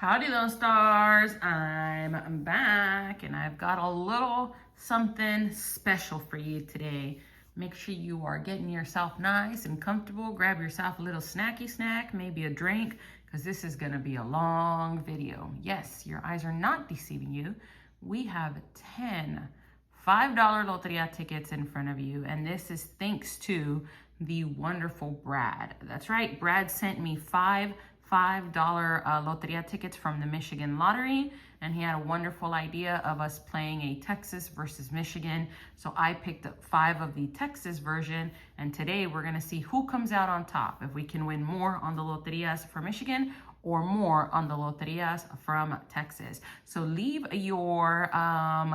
Howdy Lone Stars, I'm back and I've got a little something special for you today. Make sure you are getting yourself nice and comfortable. Grab yourself a little snacky snack, maybe a drink, because this is gonna be a long video. Yes, your eyes are not deceiving you. We have 10 $5 Lotería tickets in front of you, and this is thanks to the wonderful Brad. That's right, Brad sent me $5 Lotería tickets from the Michigan Lottery, and he had a wonderful idea of us playing a Texas versus Michigan. So I picked up 5 of the Texas version, and today we're gonna see who comes out on top, if we can win more on the Loterías for Michigan or more on the Loterías from Texas. So leave your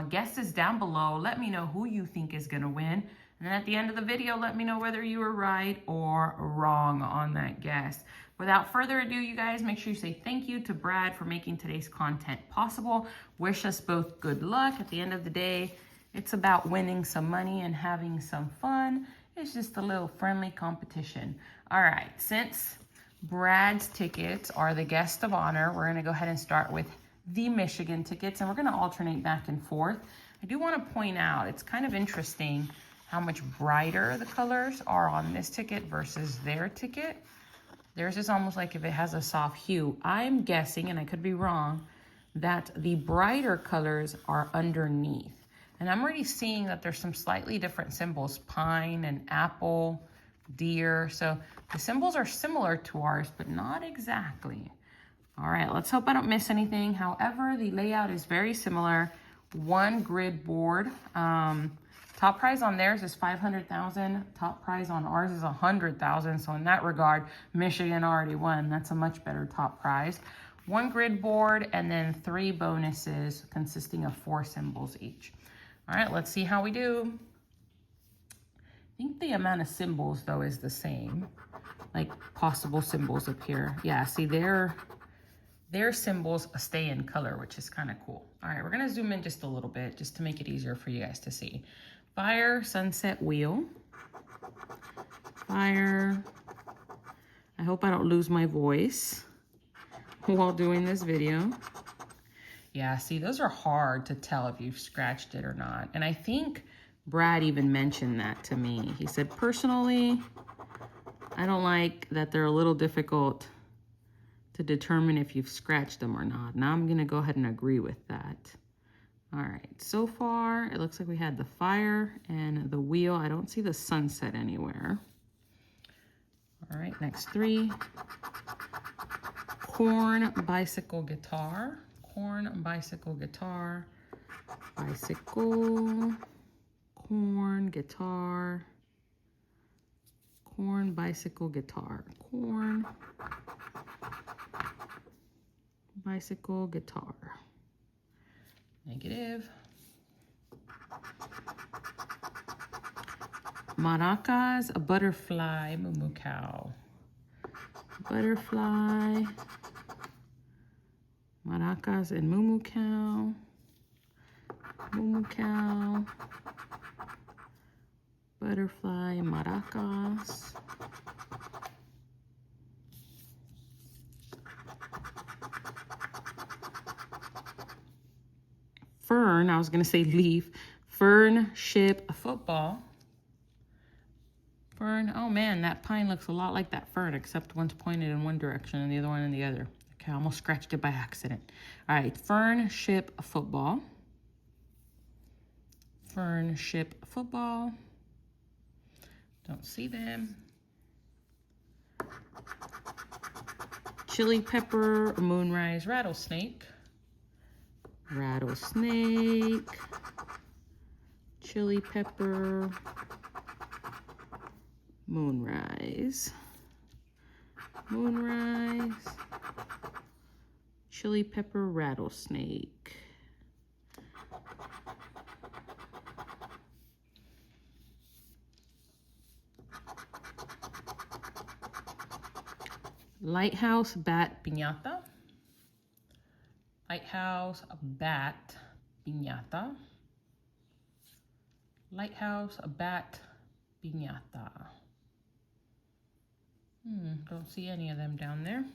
guesses down below. Let me know who you think is gonna win. And then at the end of the video, let me know whether you were right or wrong on that guess. Without further ado, you guys, make sure you say thank you to Brad for making today's content possible. Wish us both good luck. At the end of the day, it's about winning some money and having some fun. It's just a little friendly competition. All right, since Brad's tickets are the guest of honor, we're gonna go ahead and start with the Michigan tickets, and we're gonna alternate back and forth. I do wanna point out, it's kind of interesting how much brighter the colors are on this ticket versus their ticket. Theirs is almost like if it has a soft hue. I'm guessing, and I could be wrong, that the brighter colors are underneath. And I'm already seeing that there's some slightly different symbols, pine and apple, deer. So the symbols are similar to ours, but not exactly. All right, let's hope I don't miss anything. However, the layout is very similar. One grid board. Top prize on theirs is $500,000. Top prize on ours is $100,000. So in that regard, Michigan already won. That's a much better top prize. One grid board and then 3 bonuses consisting of 4 symbols each. All right, let's see how we do. I think the amount of symbols though is the same, like possible symbols up here. Yeah, see their symbols stay in color, which is kind of cool. All right, we're gonna zoom in just a little bit just to make it easier for you guys to see. Fire, sunset, wheel. Fire. I hope I don't lose my voice while doing this video. Yeah, see, those are hard to tell if you've scratched it or not. And I think Brad even mentioned that to me. He said, personally, I don't like that they're a little difficult to determine if you've scratched them or not. Now I'm gonna go ahead and agree with that. All right, so far, it looks like we had the fire and the wheel. I don't see the sunset anywhere. All right, next 3. Corn, bicycle, guitar. Corn, bicycle, guitar. Bicycle, corn, guitar. Corn, bicycle, guitar. Corn, bicycle, guitar. Negative. Maracas, a butterfly, moo cow. Butterfly, maracas and moo cow. Moo cow. Butterfly, maracas. Fern, I was gonna say leaf. Fern, ship, football. Fern, oh man, that pine looks a lot like that fern, except one's pointed in one direction and the other one in the other. Okay, I almost scratched it by accident. All right, fern, ship, football. Fern, ship, football. Don't see them. Chili pepper, moonrise, rattlesnake. Rattlesnake, chili pepper, moonrise, moonrise, chili pepper, rattlesnake. Lighthouse, bat, piñata. Lighthouse, bat, piñata. Lighthouse, bat, piñata. Don't see any of them down there.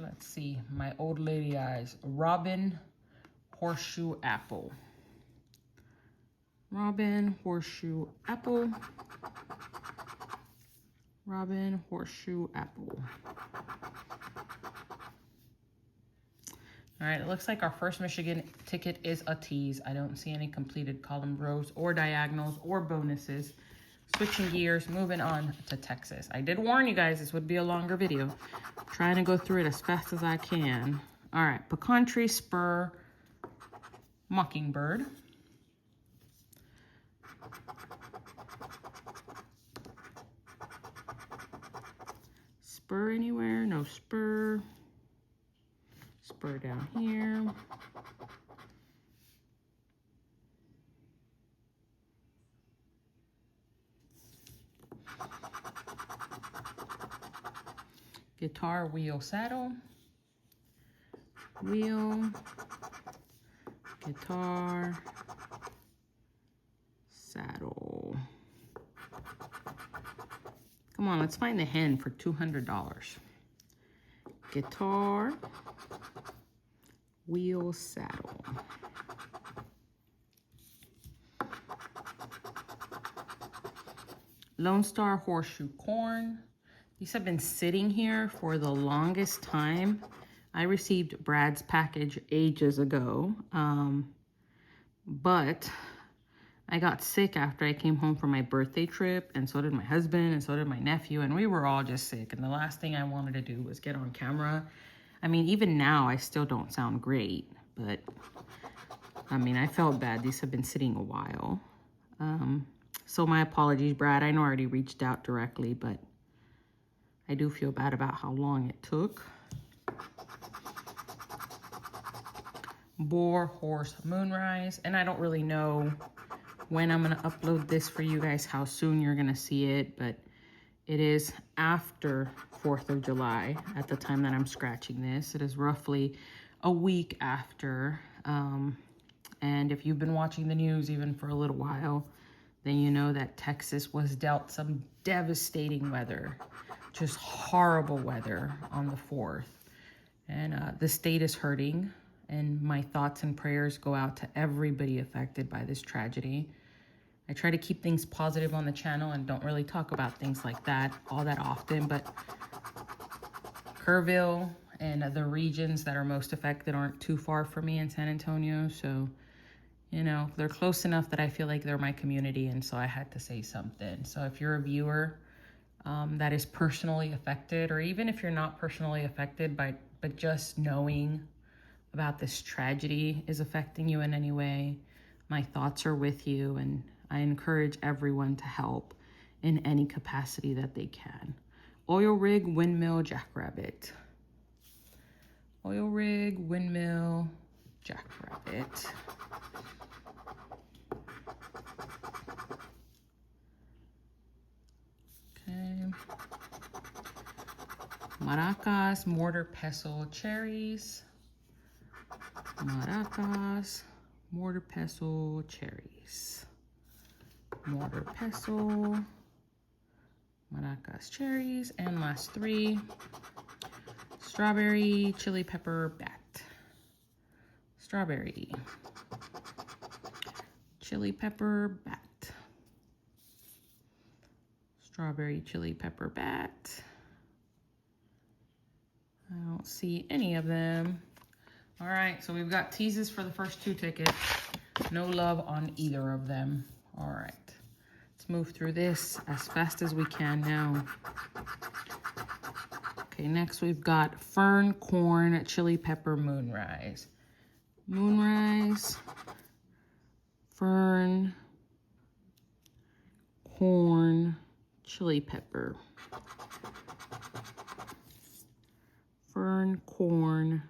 Let's see, my old lady eyes. Robin horseshoe apple. Robin horseshoe apple. Robin horseshoe apple. All right, it looks like our first Michigan ticket is a tease. I don't see any completed column rows or diagonals or bonuses. Switching gears, moving on to Texas. I did warn you guys this would be a longer video. Trying to go through it as fast as I can. All right, Pecan Tree Spur Mockingbird. Spur anywhere? No spur. Spur down here. Guitar wheel saddle. Wheel. Guitar. Saddle. Come on, let's find the hen for $200. Guitar. Wheel saddle. Lone Star Horseshoe Corn. These have been sitting here for the longest time. I received Brad's package ages ago, but I got sick after I came home from my birthday trip, and so did my husband, and so did my nephew, and we were all just sick, and the last thing I wanted to do was get on camera. I mean, even now, I still don't sound great, but, I mean, I felt bad. These have been sitting a while. So my apologies, Brad. I know I already reached out directly, but I do feel bad about how long it took. Boar Horse Moonrise. And I don't really know when I'm going to upload this for you guys, how soon you're going to see it, but it is after 4th of July at the time that I'm scratching this. It is roughly a week after. And if you've been watching the news even for a little while, then you know that Texas was dealt some devastating weather. Just horrible weather on the 4th. And the state is hurting. And my thoughts and prayers go out to everybody affected by this tragedy. I try to keep things positive on the channel and don't really talk about things like that all that often. But Kerrville and the regions that are most affected aren't too far from me in San Antonio. So, you know, they're close enough that I feel like they're my community. And so I had to say something. So if you're a viewer that is personally affected, or even if you're not personally affected, but just knowing about this tragedy is affecting you in any way, my thoughts are with you, and I encourage everyone to help in any capacity that they can. Oil rig, windmill, jackrabbit. Oil rig, windmill, jackrabbit. Okay. Maracas, mortar, pestle, cherries. Maracas, mortar, pestle, cherries. Mortar, pestle, maracas, cherries. And last three, strawberry, chili pepper, bat. Strawberry, chili pepper, bat. Strawberry, chili pepper, bat. I don't see any of them. All right, so we've got teases for the first 2 tickets. No love on either of them. All right, let's move through this as fast as we can now. Okay, next we've got fern, corn, chili pepper, moonrise. Moonrise, fern, corn, chili pepper. Fern, corn,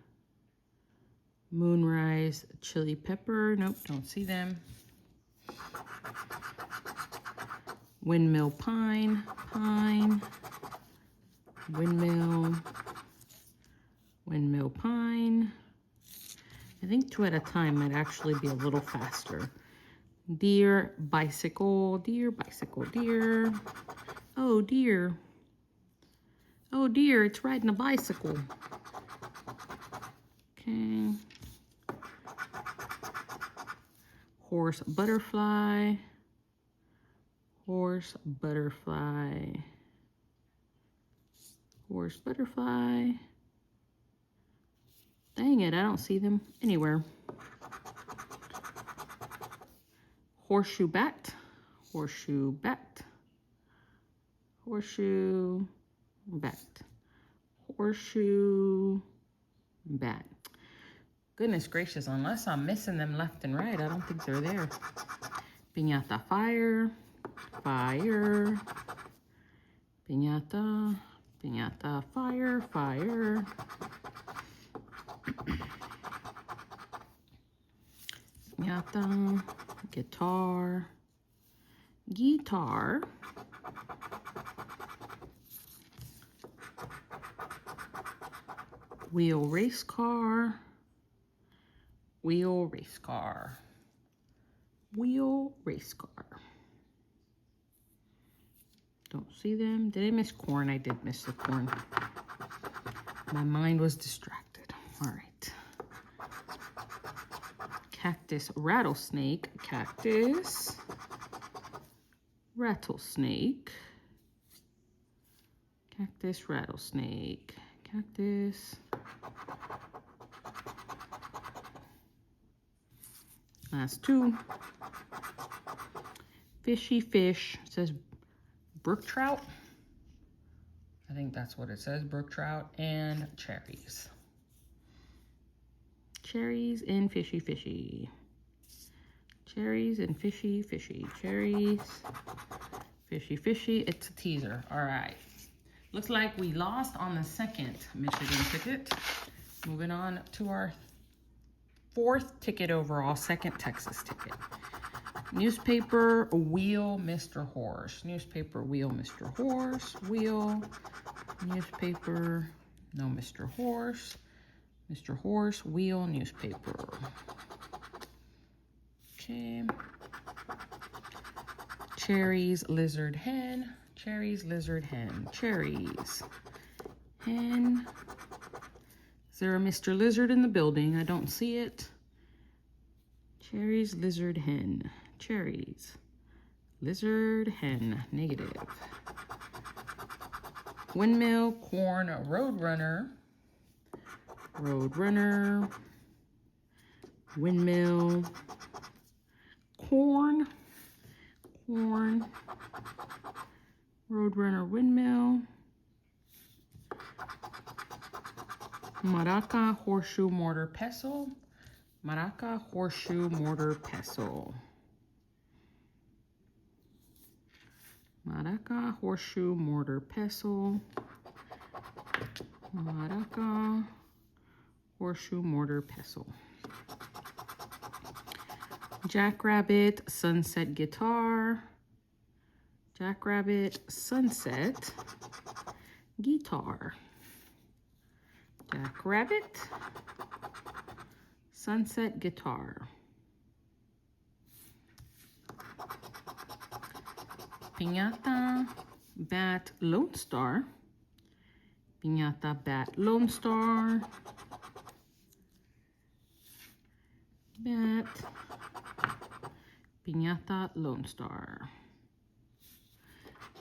moonrise, chili pepper. Nope, don't see them. Windmill, pine, pine. Windmill, windmill, pine. I think 2 at a time might actually be a little faster. Deer, bicycle, deer, bicycle, deer. Oh dear. Oh dear, it's riding a bicycle. Okay. Horse butterfly. Horse butterfly. Horse butterfly. Dang it, I don't see them anywhere. Horseshoe bat. Horseshoe bat. Horseshoe bat. Horseshoe bat. Goodness gracious, unless I'm missing them left and right, I don't think they're there. Piñata fire. Fire. Piñata. Piñata fire. Fire. Piñata. Guitar. Guitar. Wheel race car. Wheel race car. Wheel race car. Don't see them. Did I miss corn? I did miss the corn. My mind was distracted. All right. Cactus rattlesnake. Cactus rattlesnake. Cactus rattlesnake. Cactus. Last two. Fishy fish. It says brook trout. I think that's what it says. Brook trout and cherries. Cherries and fishy fishy. Cherries and fishy fishy. Cherries. Fishy fishy. It's a teaser. All right. Looks like we lost on the second Michigan ticket. Moving on to our fourth ticket overall, second Texas ticket. Newspaper wheel Mr. Horse. Newspaper wheel Mr. Horse. Wheel. Newspaper. No Mr. Horse. Mr. Horse. Wheel. Newspaper. Okay. Cherries. Lizard hen. Cherries. Lizard hen. Cherries. Hen. Is there a Mr. Lizard in the building? I don't see it. Cherries. Lizard hen. Cherries. Lizard hen. Negative. Windmill, corn, roadrunner. Roadrunner. Windmill. Corn. Corn. Roadrunner, windmill. Maraca, horseshoe, mortar, pestle. Maraca, horseshoe, mortar, pestle. Maraca, horseshoe, mortar, pestle. Maraca, horseshoe, mortar, pestle. Jackrabbit, sunset guitar. Jackrabbit, sunset guitar. Jackrabbit, sunset guitar. Piñata, bat, Lone Star. Piñata, bat, Lone Star. Bat, piñata, Lone Star.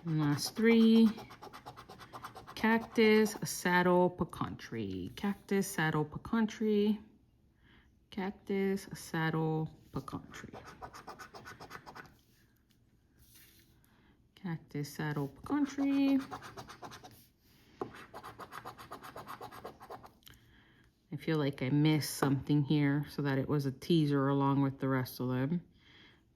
And last three. Cactus, saddle, pecan tree. Cactus, saddle, pecan tree. Cactus, saddle, pecan tree. Cactus, saddle, pecan tree. I feel like I missed something here so that it was a teaser along with the rest of them,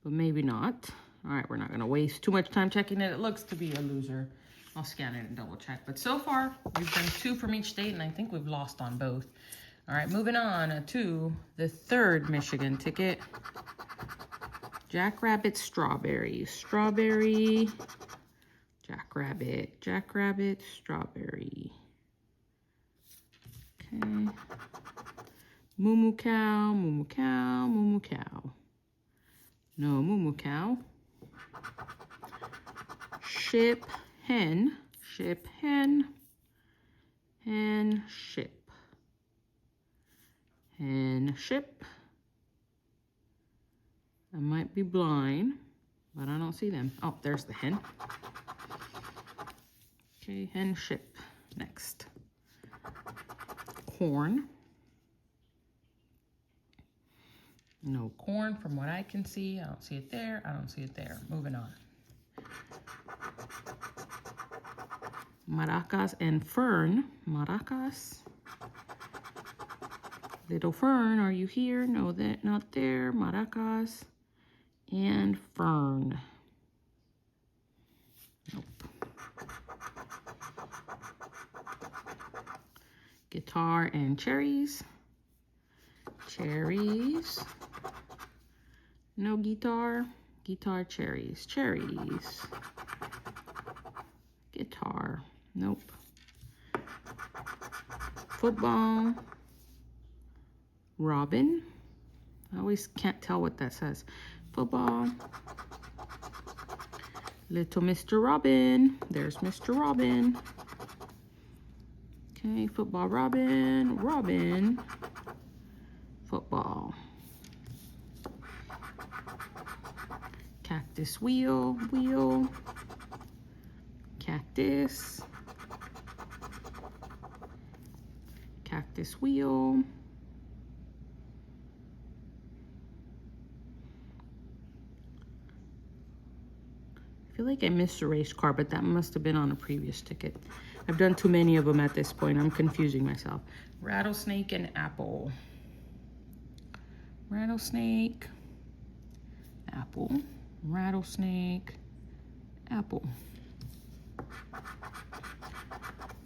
but maybe not. All right, we're not gonna waste too much time checking it. It looks to be a loser. I'll scan it and double check. But so far, we've done 2 from each state, and I think we've lost on both. All right, moving on to the third Michigan ticket. Jackrabbit, strawberry. Strawberry. Jackrabbit. Jackrabbit, strawberry. Okay. Moo moo cow, moo moo cow, moo moo cow. No moo moo cow. Ship, hen, ship, hen, hen, ship. Hen ship. I might be blind, but I don't see them. Oh, there's the hen. Okay, hen ship. Next. Corn. No corn from what I can see. I don't see it there. I don't see it there. Moving on. Maracas and fern. Maracas. Little fern, are you here? No, that not there. Maracas and fern. Nope. Guitar and cherries. Cherries. No guitar. Guitar, cherries. Cherries. Guitar. Nope. Football. Robin. I always can't tell what that says. Football. Little Mr. Robin. There's Mr. Robin. Okay, football, Robin. Robin. Football. Cactus wheel. Wheel. Cactus. Cactus wheel. I feel like I missed a race car, but that must have been on a previous ticket. I've done too many of them at this point. I'm confusing myself. Rattlesnake and apple. Rattlesnake, apple, rattlesnake, apple.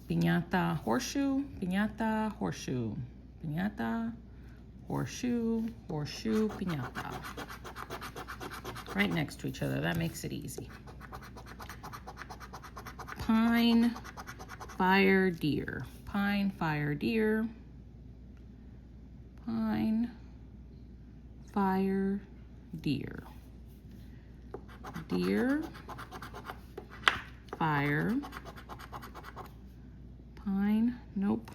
Piñata, horseshoe, piñata, horseshoe, piñata, horseshoe, horseshoe, piñata. Right next to each other, that makes it easy. Pine, fire, deer. Pine, fire, deer. Pine, fire, deer. Deer, fire, pine, nope.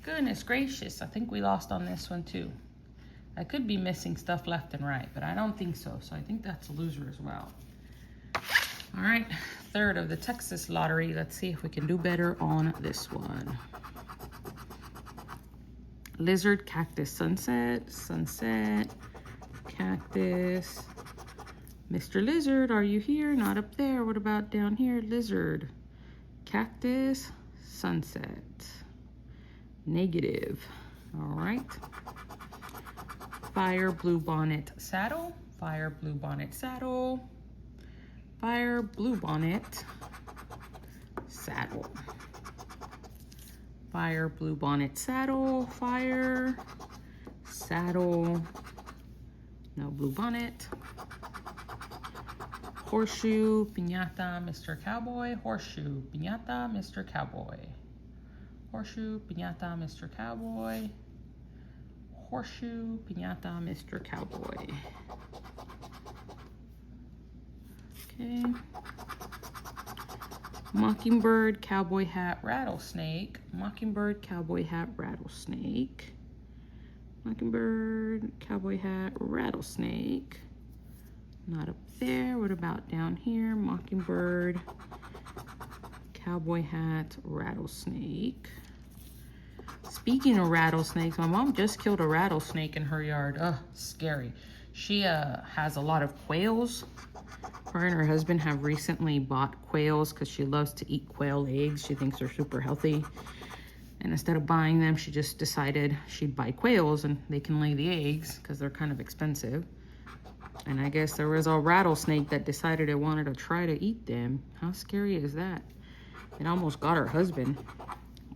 Goodness gracious, I think we lost on this one too. I could be missing stuff left and right, but I don't think so. So I think that's a loser as well. All right, third of the Texas lottery. Let's see if we can do better on this one. Lizard, cactus, sunset, sunset, cactus. Mr. Lizard, are you here? Not up there. What about down here? Lizard, cactus, sunset. Negative. All right. Fire, blue bonnet, saddle. Fire, blue bonnet, saddle. Fire, blue bonnet, saddle. Fire, blue bonnet, saddle. Fire, saddle. No blue bonnet. Horseshoe, piñata, Mr. Cowboy. Horseshoe, piñata, Mr. Cowboy. Horseshoe, piñata, Mr. Cowboy. Horseshoe, piñata, Mr. Cowboy. Okay. Mockingbird, cowboy hat, rattlesnake. Mockingbird, cowboy hat, rattlesnake. Mockingbird, cowboy hat, rattlesnake. Not up there. What about down here? Mockingbird, cowboy hat, rattlesnake. Speaking of rattlesnakes, my mom just killed a rattlesnake in her yard. Ugh, scary. She has a lot of quails. Her and her husband have recently bought quails because she loves to eat quail eggs. She thinks they're super healthy. And instead of buying them, she just decided she'd buy quails and they can lay the eggs because they're kind of expensive. And I guess there was a rattlesnake that decided it wanted to try to eat them. How scary is that? It almost got her husband.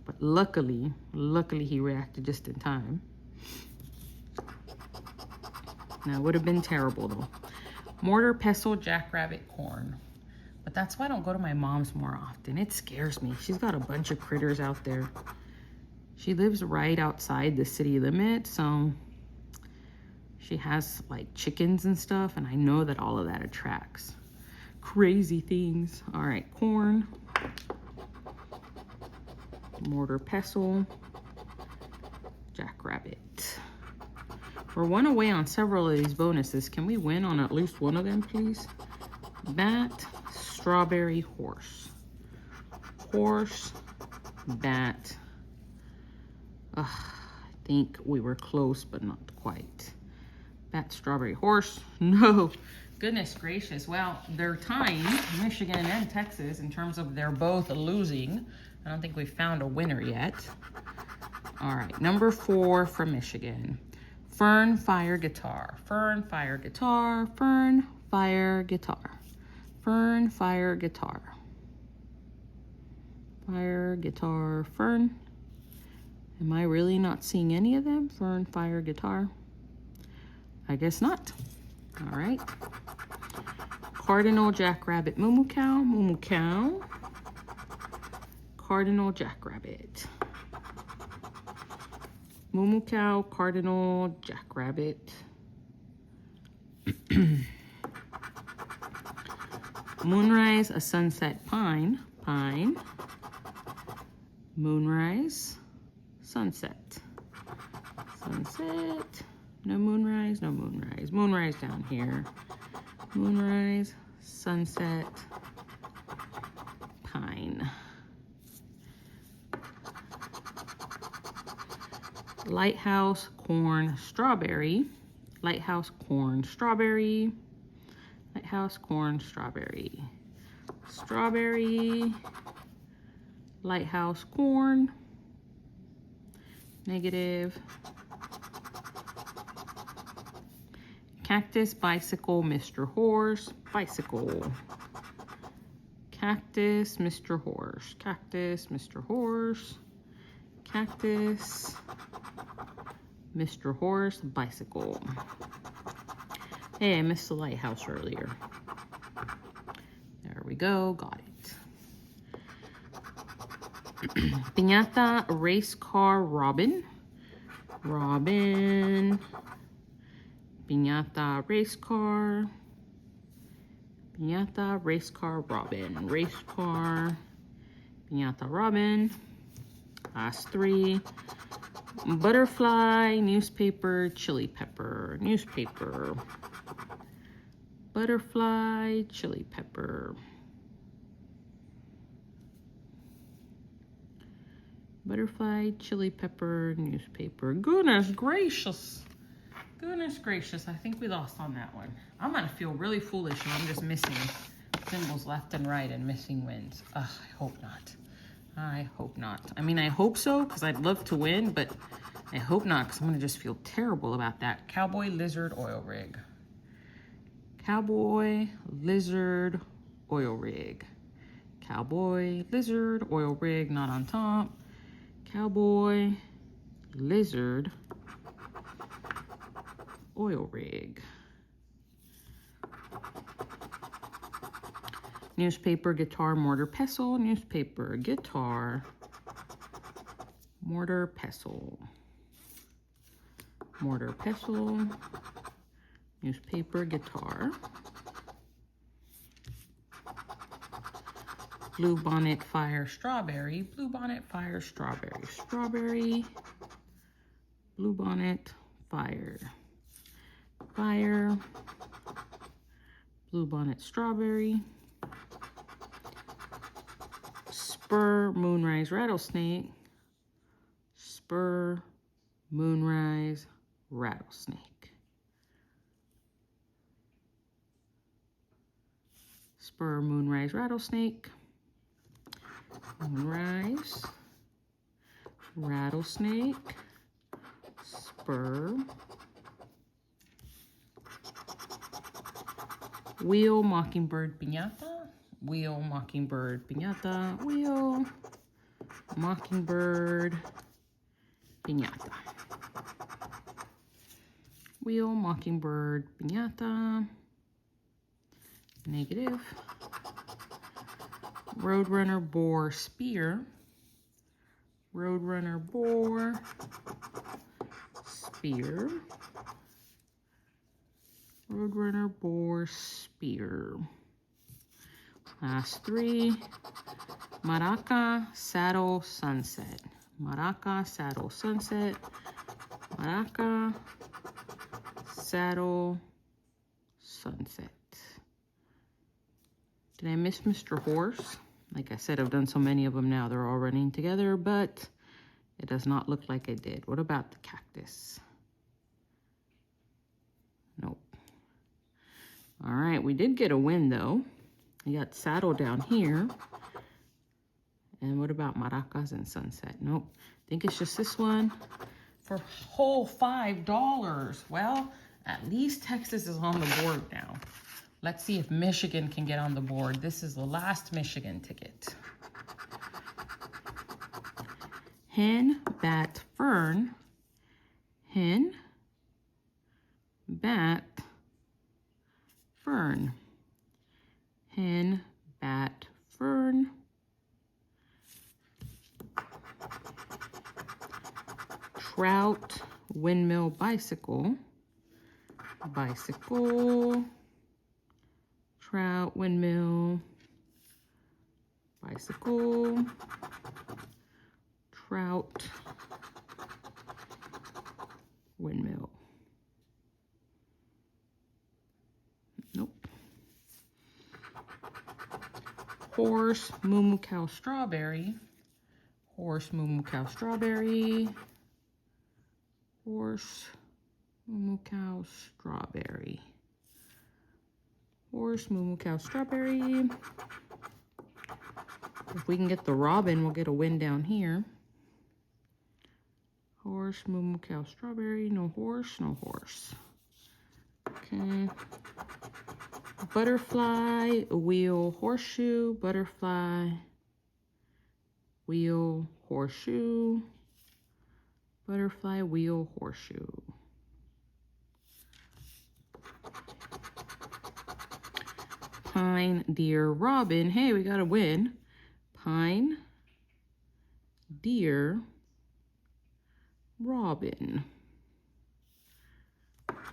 But luckily he reacted just in time. Now, it would have been terrible though. Mortar, pestle, jackrabbit, corn. But that's why I don't go to my mom's more often. It scares me. She's got a bunch of critters out there. She lives right outside the city limit, so she has like chickens and stuff, and I know that all of that attracts crazy things. All right, corn. Mortar, pestle, jackrabbit. We're one away on several of these bonuses. Can we win on at least one of them, please? Bat, strawberry, horse. Horse, bat. I think we were close, but not quite. Bat, strawberry, horse. No. Goodness gracious. Well, they're tying Michigan and Texas in terms of they're both losing. I don't think we found a winner yet. All right, number 4 from Michigan. Fern, fire, guitar. Fern, fire, guitar. Fern, fire, guitar. Fern, fire, guitar. Fire, guitar, fern. Am I really not seeing any of them? Fern, fire, guitar. I guess not. All right. Cardinal, jackrabbit, moo moo cow, moo moo cow. Cardinal, jackrabbit. Moo moo cow, cardinal, jackrabbit. Moonrise, a sunset, pine, pine. Moonrise, sunset. Sunset. No moonrise, no moonrise. Moonrise down here. Moonrise, sunset, pine. Lighthouse, corn, strawberry. Lighthouse, corn, strawberry. Lighthouse, corn, strawberry. Strawberry. Lighthouse, corn. Negative. Cactus, bicycle, Mr. Horse, bicycle. Cactus, Mr. Horse, cactus, Mr. Horse. Cactus, Mr. Horse, bicycle. Hey, I missed the lighthouse earlier. There we go, got it. Piñata, race car, robin. Robin. Piñata, race car. Piñata, race car, robin. Race car. Piñata, robin. Last 3. Butterfly, newspaper, chili pepper. Newspaper. Butterfly, chili pepper. Butterfly, chili pepper, newspaper. Goodness gracious. Goodness gracious, I think we lost on that one. I'm gonna feel really foolish if I'm just missing symbols left and right and missing wins. Ugh, I hope not. I hope not. I mean, I hope so, because I'd love to win, but I hope not, because I'm gonna just feel terrible about that. Cowboy, lizard, oil rig. Cowboy, lizard, oil rig. Cowboy, lizard, oil rig, not on top. Cowboy, lizard, oil rig. Newspaper, guitar, mortar, pestle. Newspaper, guitar, mortar, pestle. Mortar, pestle. Newspaper, guitar. Blue bonnet, fire, strawberry. Blue bonnet, fire, strawberry. Strawberry. Blue bonnet, fire. Fire. Blue bonnet, strawberry. Spur, moonrise, rattlesnake. Spur, moonrise, rattlesnake. Spur, moonrise, rattlesnake. Moonrise, rattlesnake, spur. Wheel, mockingbird, piñata. Wheel, mockingbird, piñata. Wheel, mockingbird, piñata. Wheel, mockingbird, piñata. Negative. Roadrunner, boar, spear. Roadrunner, boar, spear. Roadrunner, boar, spear. Last 3. Maraca, saddle, sunset. Maraca, saddle, sunset. Maraca, saddle, sunset. Did I miss Mr. Horse? Like I said, I've done so many of them now, they're all running together, but it does not look like I did. What about the cactus? Nope. All right, we did get a win though. We got saddle down here. And what about maracas and sunset? Nope. I think it's just this one for whole $5. Well, at least Texas is on the board now. Let's see if Michigan can get on the board. This is the last Michigan ticket. Hen, bat, fern. Hen, bat, fern. Hen, bat, fern. Trout, windmill, bicycle. Bicycle. Trout, windmill, bicycle, trout, windmill. Nope. Horse, moo cow, strawberry. Horse, moo cow, strawberry. Horse, moo cow, strawberry. Horse, moo cow, strawberry. If we can get the robin, we'll get a win down here. Horse, moo cow, strawberry. No horse, no horse. Okay. Butterfly, wheel, horseshoe. Butterfly, wheel, horseshoe. Butterfly, wheel, horseshoe. Pine, deer, robin. Hey, we got a win. Pine, deer, robin.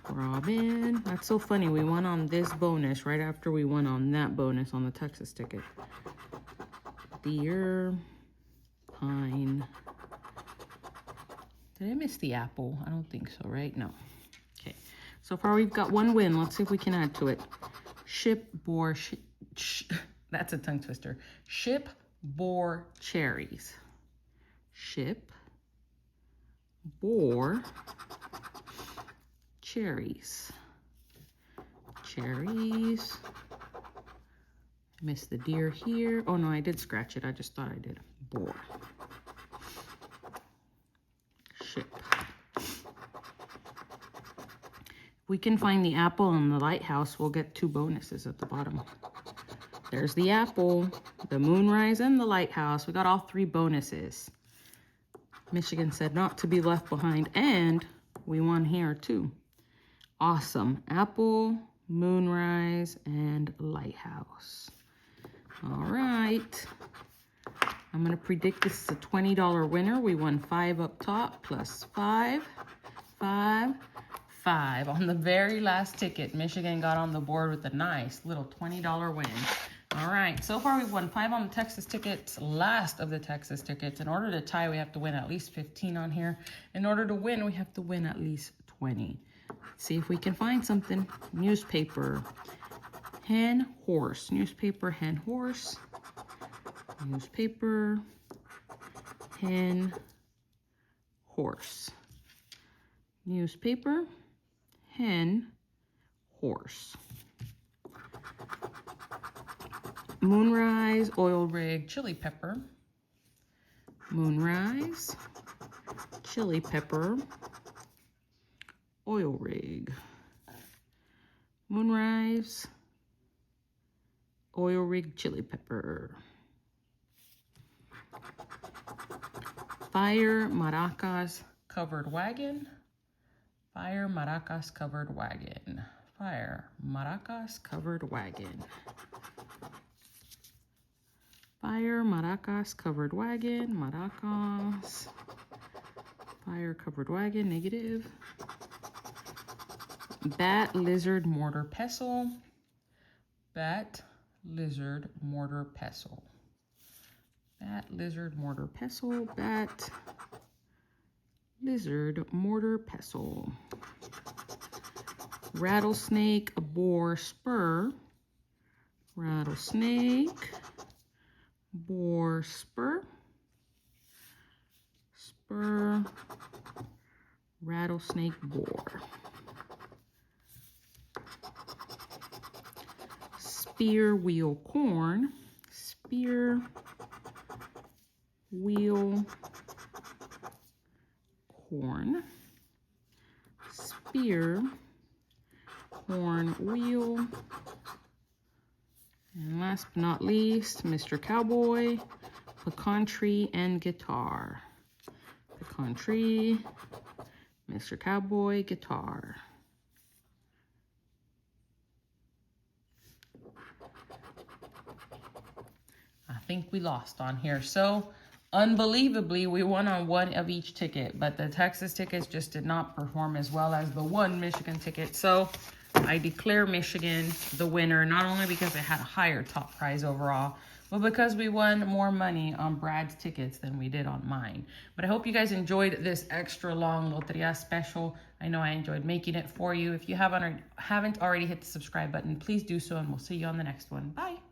Robin. That's so funny. We won on this bonus right after we won on that bonus on the Texas ticket. Deer, pine. Did I miss the apple? I don't think so, right? No. Okay. So far we've got one win. Let's see if we can add to it. Ship, boar, that's a tongue twister. Ship, boar, cherries. Ship, boar, cherries. Cherries. Missed the deer here. Oh no, I did scratch it. I just thought I did. Boar. Ship. We can find the apple and the lighthouse. We'll get 2 bonuses at the bottom. There's the apple, the moonrise, and the lighthouse. We got all 3 bonuses. Michigan said not to be left behind, and we won here too. Awesome. Apple, moonrise, and lighthouse. All right. I'm going to predict this is a $20 winner. We won 5 up top plus 5, 5, 5. On the very last ticket, Michigan got on the board with a nice little $20 win. All right, so far we've won 5 on the Texas tickets, last of the Texas tickets. In order to tie, we have to win at least 15 on here. In order to win, we have to win at least 20. Let's see if we can find something. Newspaper, hen, horse. Newspaper, hen, horse. Newspaper, hen, horse. Newspaper, hen, horse. Moonrise, oil rig, chili pepper. Moonrise, chili pepper, oil rig. Moonrise, oil rig, chili pepper. Fire, maracas, covered wagon. Fire, maracas, covered wagon. Fire, maracas, covered wagon. Fire, maracas, covered wagon. Maracas. Fire, covered wagon, negative. Bat, lizard, mortar, pestle. Bat, lizard, mortar, pestle. Bat, lizard, mortar, pestle. Bat, lizard, mortar, pestle. rattlesnake, boar, spur, rattlesnake, boar, spur, spur, rattlesnake, boar. Spear, wheel, corn, spear, wheel, corn, spear, corn, wheel, and last but not least, Mr. Cowboy, pecan tree, and guitar. Pecan tree, Mr. Cowboy, guitar. I think we lost on here. So unbelievably, we won on one of each ticket, but the Texas tickets just did not perform as well as the one Michigan ticket. So I declare Michigan the winner, not only because it had a higher top prize overall, but because we won more money on Brad's tickets than we did on mine. But I hope you guys enjoyed this extra long Lotería special. I know I enjoyed making it for you. If you haven't already hit the subscribe button, please do so, and we'll see you on the next one. Bye.